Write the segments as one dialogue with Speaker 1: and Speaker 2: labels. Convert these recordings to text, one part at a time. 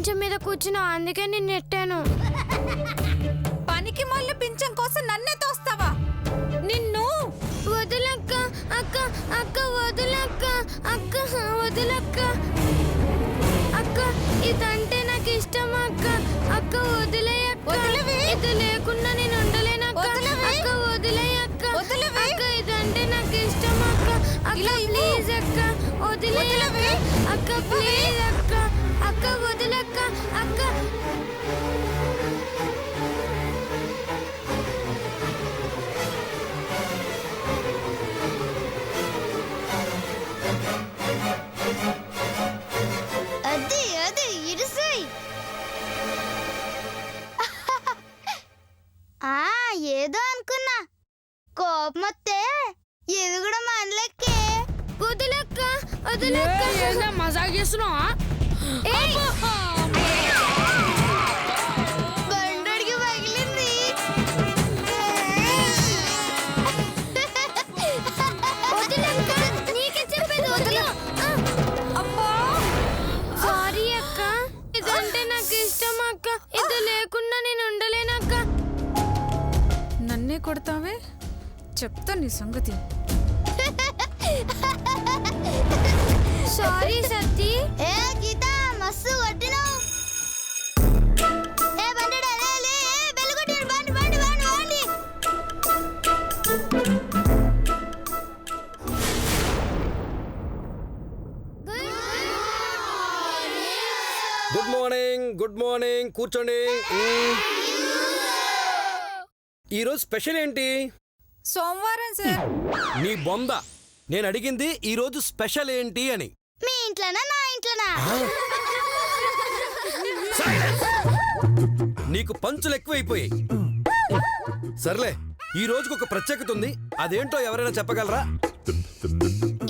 Speaker 1: పింఛం మీద కూర్చున్నా, అందుకే నేను నెట్టాను.
Speaker 2: పనికి మళ్ళీ పింఛం కోసం నన్నే తోస్తావా? నిన్ను
Speaker 1: వదులక్క, అక్క అక్క వదులక్క, అక్క వదులక్క, అక్క ఇదంటే నాకు ఇష్టం అక్క, అక్క వదిలేయక్క. ఇది లేకుండా నేను ఉండలేనక్క, అక్క వదిలేయక్క, అక్క ఇదంటే నాకు ఇష్టం అక్క, అక్క ప్లీజ్ అక్క వదిలేయక్క, అక్క ప్లీజ్ అక్క, అక్క వదిలక్క, అక్క.
Speaker 3: అది అది ఇరుసాయి. ఏదో అనుకున్నా, కోపం వస్తే ఇది కూడా మనలెక్కే.
Speaker 1: వదిలక్క వదిలక్క. మజాక్ చేస్తున్నావా?
Speaker 3: బండడికి పగిలింది.
Speaker 1: వదిలక్క, నీకే చెప్పేది వదిలు.
Speaker 2: అబ్బా
Speaker 1: సారీ అక్క, ఇదంటే నాకు ఇష్టం అక్క, ఇది లేకుండా నేను ఉండలేనక్క.
Speaker 2: నన్నే కొడతావే, చెప్తా నీ సంగతి.
Speaker 1: సారీ సత్తి.
Speaker 3: ఏ గీత మస్తు కొట్టినావు. ఏ బండడా లే లే, బెల్లు కొట్టాడు. బండి బండి బండి బండి.
Speaker 4: గుడ్ మార్నింగ్ కూర్చోండి. ఈరోజు స్పెషల్ ఏంటి?
Speaker 2: సోమవారం సార్.
Speaker 4: నీ బొంద, నేను అడిగింది ఈరోజు స్పెషల్ ఏంటి అని.
Speaker 3: మీ ఇంట్లోనా నా ఇంట్లోనా?
Speaker 4: నీకు పంచులు ఎక్కువైపోయాయి. సర్లే, ఈ రోజుకు ఒక ప్రత్యేకత ఉంది, అదేంటో ఎవరైనా చెప్పగలరా?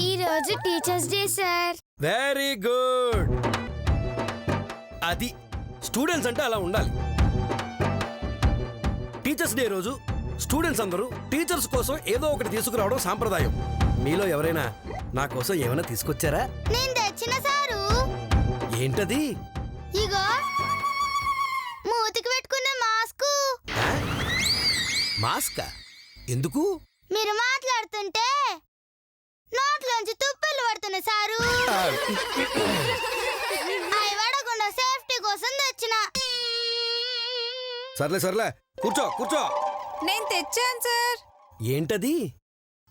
Speaker 1: ఈ రోజు teachers day sir.
Speaker 4: Very good. అది స్టూడెంట్స్ అంటే అలా ఉండాలి. టీచర్స్ డే రోజు స్టూడెంట్స్ అందరూ టీచర్స్ కోసం ఏదో ఒకటి తీసుకురావడం సాంప్రదాయం. మీలో ఎవరైనా నా కోసం ఏమైనా తీసుకొచ్చారా?
Speaker 3: నేను తెచ్చిన సారు.
Speaker 4: ఏంటది?
Speaker 3: ఇగో మూతికి పెట్టుకున్న మాస్కు.
Speaker 4: మాస్కా? ఎందుకు?
Speaker 3: మీరు మాట్లాడుతుంటే నోట్లోంచి తుప్పలు పడుతున్నాయి సారు. అవి పడకుండా సేఫ్టీ కోసం తెచ్చిన.
Speaker 4: సర్లే కూర్చో కూర్చో.
Speaker 2: నేను తెచ్చాను సార్.
Speaker 4: ఏంటది?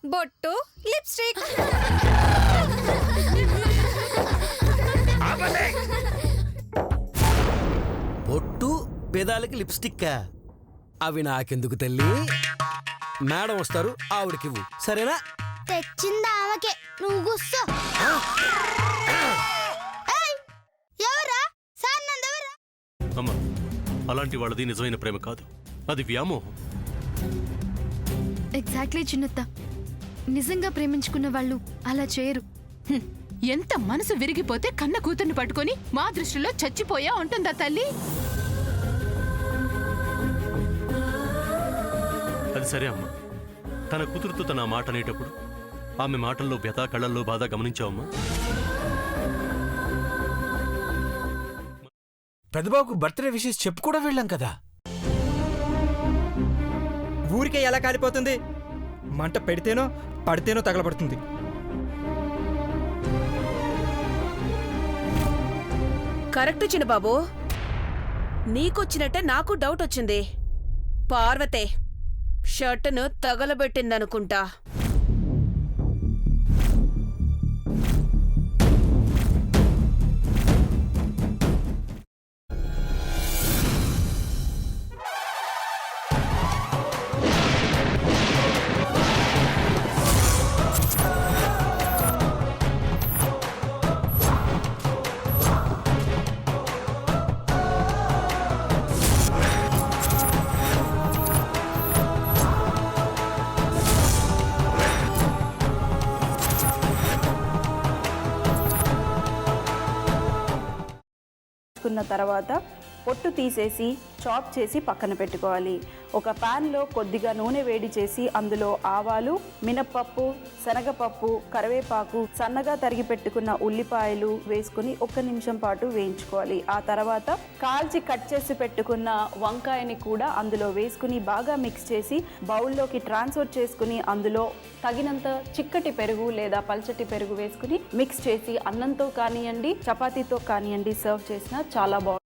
Speaker 2: బొట్టు, లిప్స్టిక్.
Speaker 4: బొట్టు, పెదాలకి లిప్స్టిక్. అవి నాకెందుకు తల్లి? మేడం వస్తారు, ఆవిడకివ్వు, సరేనా?
Speaker 3: తెచ్చింది ఆమెకే, నువ్వు గుస్సో. ఎవరా సార్? నందెవరా?
Speaker 5: అమ్మా, అలాంటి వాళ్ళది నిజమైన ప్రేమ కాదు, అది వ్యామోహం.
Speaker 6: ఎగ్జాక్ట్లీ చిన్నత్త, నిజంగా ప్రేమించుకున్న వాళ్ళు అలా చేయరు.
Speaker 7: ఎంత మనసు విరిగిపోతే కన్న కూతుర్ని పట్టుకొని మా దృష్టిలో చచ్చిపోయా ఉంటుందా తల్లి?
Speaker 5: అది సరే అమ్మా, తన కూతురుతో తన మాట అనేటప్పుడు ఆమె మాటల్లో వ్యథ, కళ్ళల్లో బాధ గమనించావమ్మా?
Speaker 8: పెద్దబాబుకు బర్త్డే విషెస్ చెప్పు కూడా వెళ్ళాం కదా.
Speaker 9: ఊరికే ఎలా కాలిపోతుంది? మంట పెడితేనో పడితేనో తగలబడుతుంది.
Speaker 10: కరెక్ట్ చిన్నబాబు, నీకొచ్చినట్టే నాకు డౌట్ వచ్చింది. పార్వతే షర్టును తగలబెట్టిందనుకుంటా.
Speaker 11: కున్న తర్వాత పొట్టు తీసేసి చాప్ చేసి పక్కన పెట్టుకోవాలి. ఒక ప్యాన్లో కొద్దిగా నూనె వేడి చేసి అందులో ఆవాలు, మినప్పప్పు, శనగపప్పు, కరివేపాకు, సన్నగా తరిగి పెట్టుకున్న ఉల్లిపాయలు వేసుకుని 1 నిమిషం పాటు వేయించుకోవాలి. ఆ తర్వాత కాల్చి కట్ చేసి పెట్టుకున్న వంకాయని కూడా అందులో వేసుకుని బాగా మిక్స్ చేసి బౌల్లోకి ట్రాన్స్ఫర్ చేసుకుని అందులో తగినంత చిక్కటి పెరుగు లేదా పల్చటి పెరుగు వేసుకుని మిక్స్ చేసి అన్నంతో కానివ్వండి, చపాతీతో కానివ్వండి సర్వ్ చేసినా చాలా బాగుంటుంది.